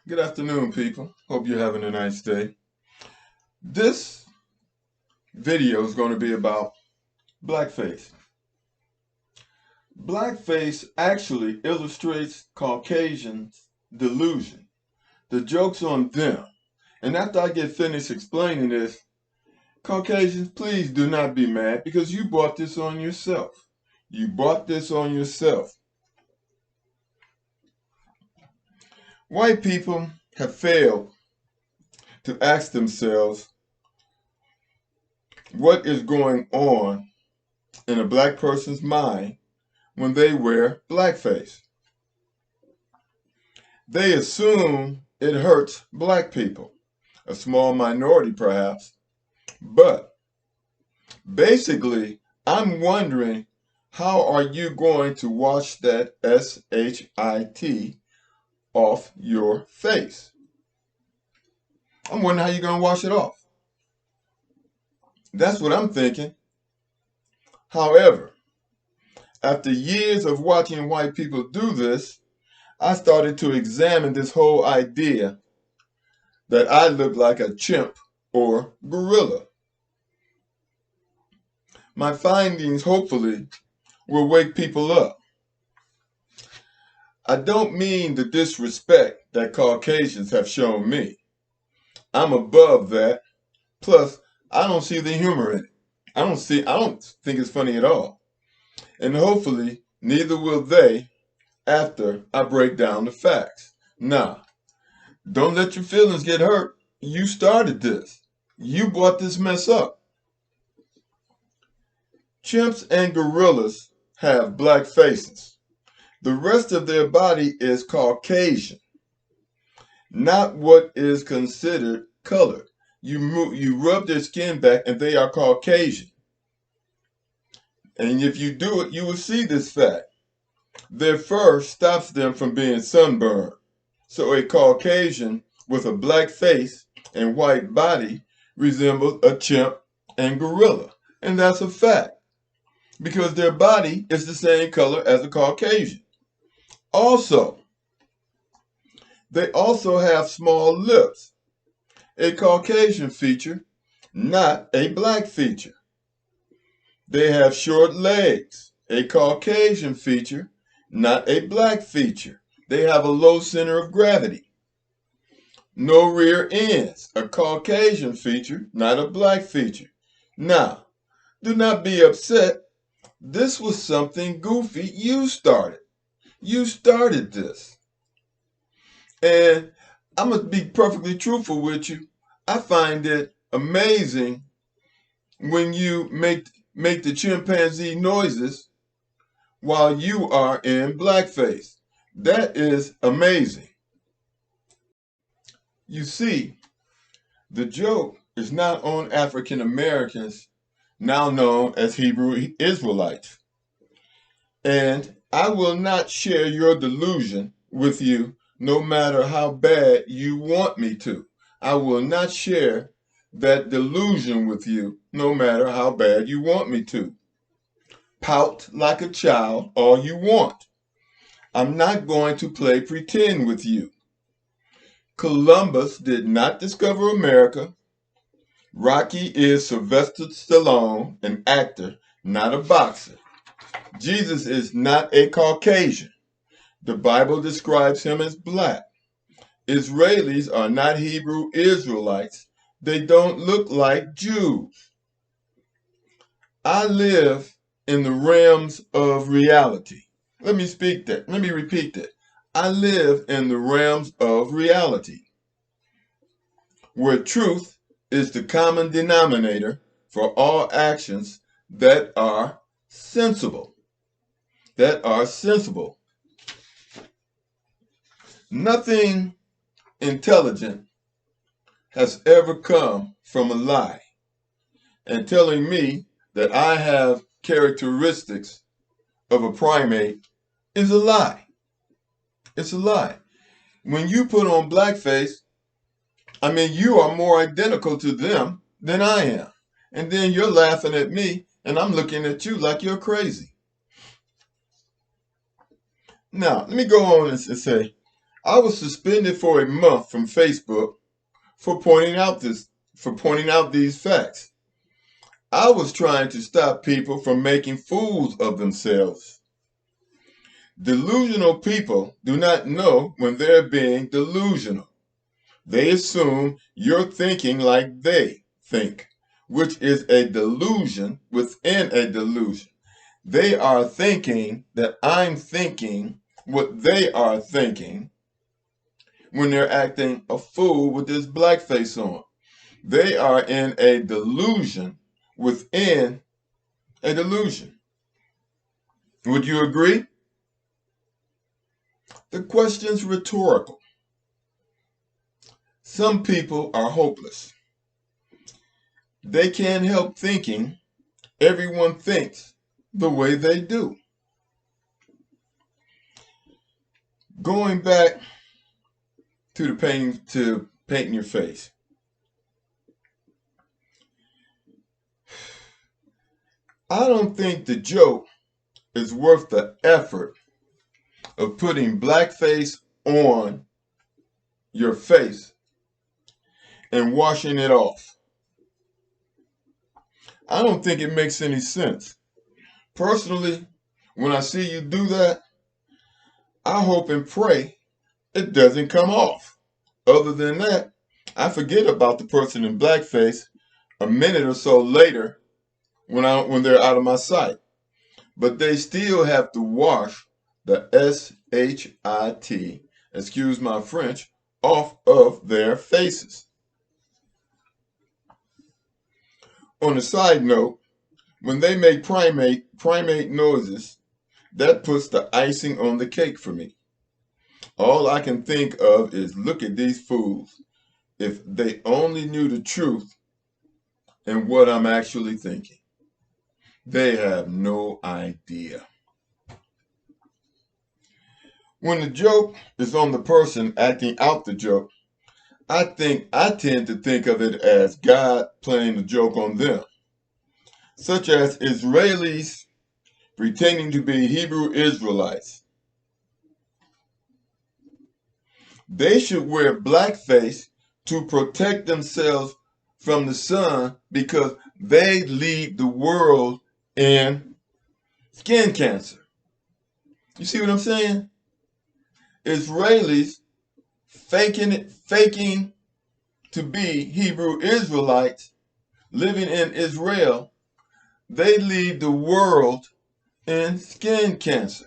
Good afternoon, people. Hope you're having a nice day. This video is going to be about blackface. Blackface actually illustrates Caucasians' delusion. The joke's on them. And after I get finished explaining this, Caucasians, please do not be mad because you brought this on yourself. You brought this on yourself. White people have failed to ask themselves what is going on in a black person's mind when they wear blackface. They assume it hurts black people, a small minority perhaps, but basically I'm wondering, how are you going to wash that S-H-I-T off your face? I'm wondering how you're going to wash it off. That's what I'm thinking. However, after years of watching white people do this, I started to examine this whole idea that I look like a chimp or gorilla. My findings, hopefully, will wake people up. I don't mean the disrespect that Caucasians have shown me. I'm above that. Plus, I don't see the humor in it. I don't think it's funny at all. And hopefully, neither will they after I break down the facts. Now, don't let your feelings get hurt. You started this. You brought this mess up. Chimps and gorillas have black faces. The rest of their body is Caucasian, not what is considered colored. You rub their skin back and they are Caucasian. And if you do it, you will see this fact. Their fur stops them from being sunburned. So a Caucasian with a black face and white body resembles a chimp and gorilla. And that's a fact, because their body is the same color as a Caucasian. Also, they also have small lips, a Caucasian feature, not a black feature. They have short legs, a Caucasian feature, not a black feature. They have a low center of gravity. No rear ends, a Caucasian feature, not a black feature. Now, do not be upset. This was something goofy you started. You started this. And I'm going to be perfectly truthful with you. I find it amazing when you make the chimpanzee noises while you are in blackface. That is amazing. You see, the joke is not on African Americans, now known as Hebrew Israelites. And I will not share your delusion with you no matter how bad you want me to. I will not share that delusion with you no matter how bad you want me to. Pout like a child all you want. I'm not going to play pretend with you. Columbus did not discover America. Rocky is Sylvester Stallone, an actor, not a boxer. Jesus is not a Caucasian. The Bible describes him as black. Israelis are not Hebrew Israelites. They don't look like Jews. I live in the realms of reality. Let me repeat that. I live in the realms of reality, where truth is the common denominator for all actions that are sensible. Nothing intelligent has ever come from a lie. And telling me that I have characteristics of a primate is a lie. It's a lie. When you put on blackface, you are more identical to them than I am. And then you're laughing at me and I'm looking at you like you're crazy. Now, let me go on and say, I was suspended for a month from Facebook for pointing out these facts. I was trying to stop people from making fools of themselves. Delusional people do not know when they're being delusional. They assume you're thinking like they think, which is a delusion within a delusion. They are thinking that I'm thinking what they are thinking when they're acting a fool with this blackface on. They are in a delusion within a delusion. Would you agree? The question's rhetorical. Some people are hopeless. They can't help thinking everyone thinks the way they do. Going back to painting your face. I don't think the joke is worth the effort of putting blackface on your face and washing it off. I don't think it makes any sense. Personally, when I see you do that, I hope and pray it doesn't come off. Other than that, I forget about the person in blackface a minute or so later when they're out of my sight. But they still have to wash the S-H-I-T, excuse my French, off of their faces. On a side note, when they make primate noises, that puts the icing on the cake for me. All I can think of is, look at these fools. If they only knew the truth and what I'm actually thinking. They have no idea. When the joke is on the person acting out the joke, I tend to think of it as God playing the joke on them, such as Israelis pretending to be Hebrew Israelites. They should wear blackface to protect themselves from the sun because they lead the world in skin cancer. You see what I'm saying? Israelis faking to be Hebrew Israelites living in Israel, they lead the world in skin cancer.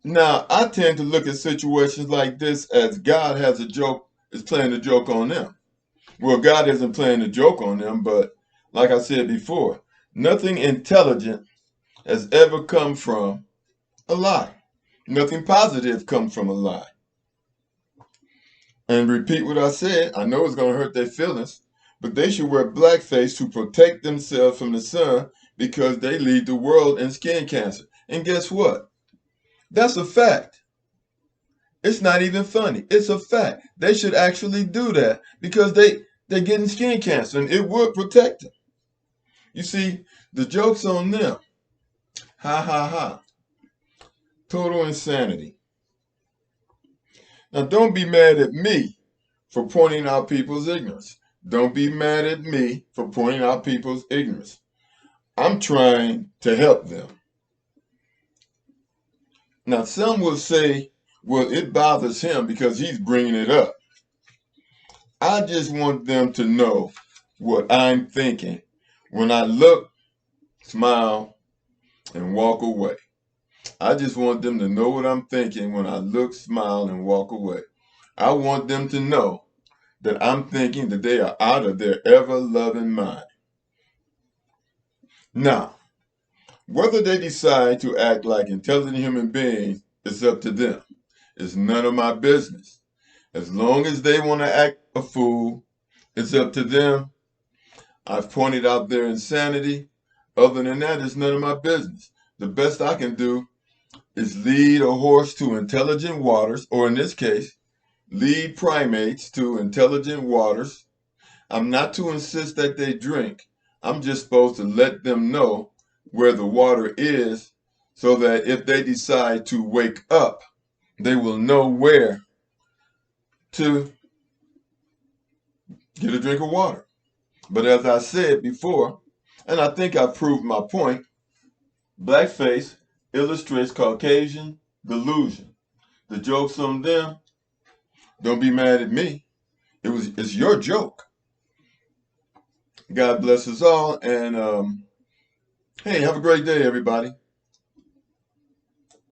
Now, I tend to look at situations like this as God is playing a joke on them. Well, God isn't playing a joke on them, but like I said before, nothing intelligent has ever come from a lie. Nothing positive comes from a lie. And repeat what I said, I know it's going to hurt their feelings, but they should wear blackface to protect themselves from the sun because they lead the world in skin cancer. And guess what? That's a fact. It's not even funny. It's a fact. They should actually do that because they're getting skin cancer and it would protect them. You see, the joke's on them. Ha ha ha. Total insanity. Now, don't be mad at me for pointing out people's ignorance. Don't be mad at me for pointing out people's ignorance. I'm trying to help them. Now, some will say, well, it bothers him because he's bringing it up. I just want them to know what I'm thinking when I look, smile, and walk away. I just want them to know what I'm thinking when I look, smile, and walk away. I want them to know that I'm thinking that they are out of their ever-loving mind. Now, whether they decide to act like intelligent human beings is up to them. It's none of my business. As long as they want to act a fool, it's up to them. I've pointed out their insanity. Other than that, it's none of my business. The best I can do is lead a horse to intelligent waters, or in this case, lead primates to intelligent waters. I'm not to insist that they drink. I'm just supposed to let them know where the water is so that if they decide to wake up, they will know where to get a drink of water. But as I said before, and I think I've proved my point, Blackface illustrates Caucasian delusion. The joke's on them. Don't be mad at me. It's your joke. God bless us all, and hey, have a great day, everybody.